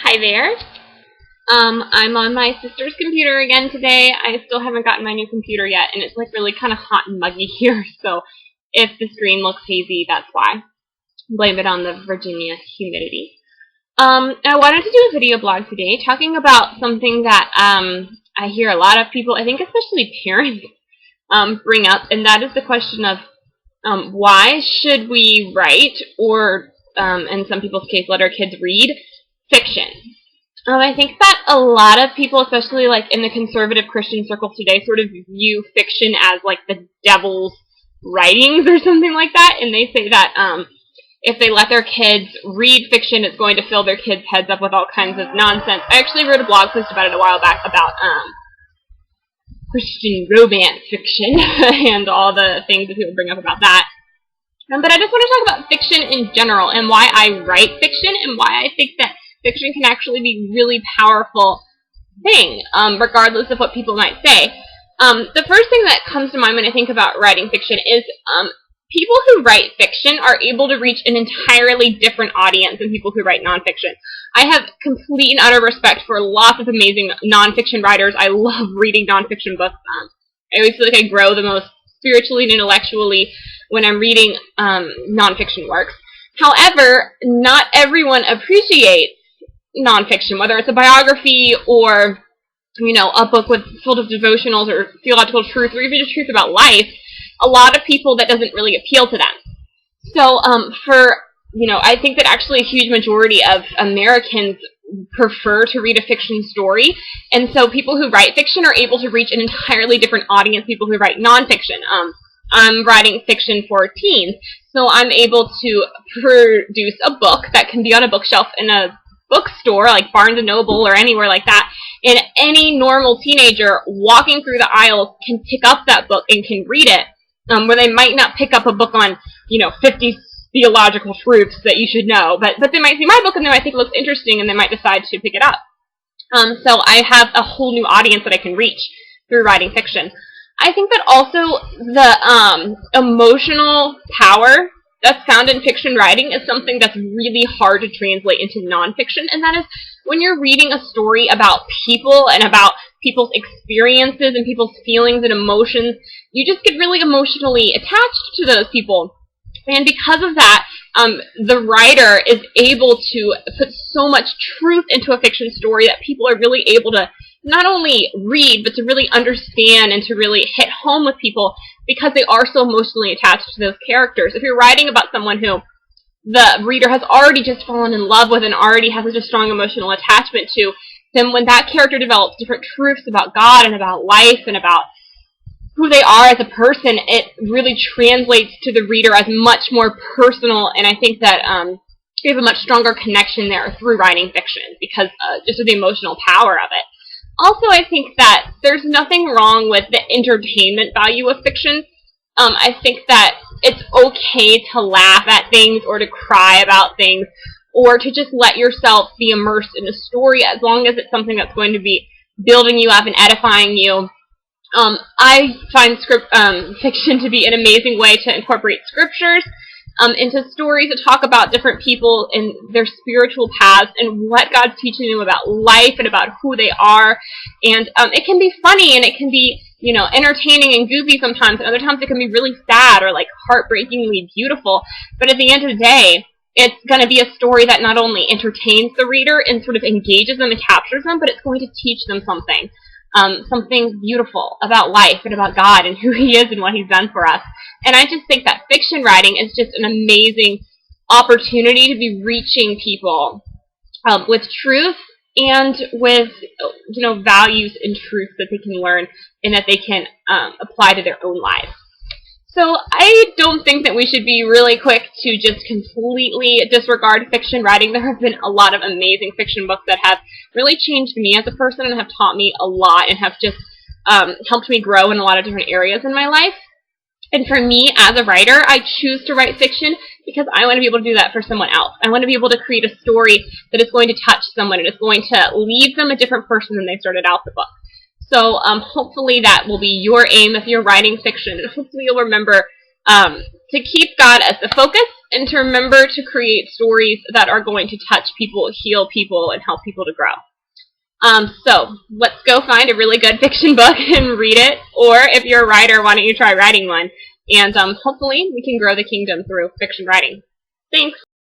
Hi there. I'm on my sister's computer again today. I still haven't gotten my new computer yet, and it's like really kind of hot and muggy here, so if the screen looks hazy, that's why. Blame it on the Virginia humidity. I wanted to do a video blog today talking about something that I hear a lot of people, I think especially parents, bring up, and that is the question of why should we write or, in some people's case, let our kids read fiction. I think that a lot of people, especially like in the conservative Christian circles today, sort of view fiction as like the devil's writings or something like that, and they say that if they let their kids read fiction, it's going to fill their kids' heads up with all kinds of nonsense. I actually wrote a blog post about it a while back about Christian romance fiction and all the things that people bring up about that. But I just want to talk about fiction in general and why I write fiction and why I think that fiction can actually be a really powerful thing, regardless of what people might say. The first thing that comes to mind when I think about writing fiction is people who write fiction are able to reach an entirely different audience than people who write nonfiction. I have complete and utter respect for lots of amazing nonfiction writers. I love reading nonfiction books. I always feel like I grow the most spiritually and intellectually when I'm reading nonfiction works. However, not everyone appreciates nonfiction, whether it's a biography or, a book filled with devotionals or theological truth or even just truth about life. A lot of people, that doesn't really appeal to them. So, I think that actually a huge majority of Americans prefer to read a fiction story, and so people who write fiction are able to reach an entirely different audience, people who write nonfiction. I'm writing fiction for teens, so I'm able to produce a book that can be on a bookshelf in a bookstore like Barnes & Noble or anywhere like that, and any normal teenager walking through the aisles can pick up that book and can read it, where they might not pick up a book on, 50 theological truths that you should know, but they might see my book and they might think it looks interesting and they might decide to pick it up. So I have a whole new audience that I can reach through writing fiction. I think that also the emotional power that's found in fiction writing is something that's really hard to translate into nonfiction, and that is when you're reading a story about people and about people's experiences and people's feelings and emotions, you just get really emotionally attached to those people. And because of that, the writer is able to put so much truth into a fiction story that people are really able to not only read, but to really understand and to really hit home with people because they are so emotionally attached to those characters. If you're writing about someone who the reader has already just fallen in love with and already has such a strong emotional attachment to, then when that character develops different truths about God and about life and about who they are as a person, it really translates to the reader as much more personal, and I think that you have a much stronger connection there through writing fiction because just of the emotional power of it. Also, I think that there's nothing wrong with the entertainment value of fiction. I think that it's okay to laugh at things or to cry about things or to just let yourself be immersed in a story as long as it's something that's going to be building you up and edifying you. I find fiction to be an amazing way to incorporate scriptures into stories that talk about different people and their spiritual paths and what God's teaching them about life and about who they are. And it can be funny and it can be, entertaining and goofy sometimes, and other times it can be really sad or like heartbreakingly beautiful. But at the end of the day, it's going to be a story that not only entertains the reader and sort of engages them and captures them, but it's going to teach them something. Something beautiful about life and about God and who He is and what He's done for us. And I just think that fiction writing is just an amazing opportunity to be reaching people with truth and with, values and truths that they can learn and that they can apply to their own lives. So I don't think that we should be really quick to just completely disregard fiction writing. There have been a lot of amazing fiction books that have really changed me as a person and have taught me a lot and have just helped me grow in a lot of different areas in my life. And for me, as a writer, I choose to write fiction because I want to be able to do that for someone else. I want to be able to create a story that is going to touch someone and is going to leave them a different person than they started out the book. So hopefully that will be your aim if you're writing fiction, and hopefully you'll remember to keep God as the focus, and to remember to create stories that are going to touch people, heal people, and help people to grow. So let's go find a really good fiction book and read it, or if you're a writer, why don't you try writing one? And hopefully we can grow the kingdom through fiction writing. Thanks!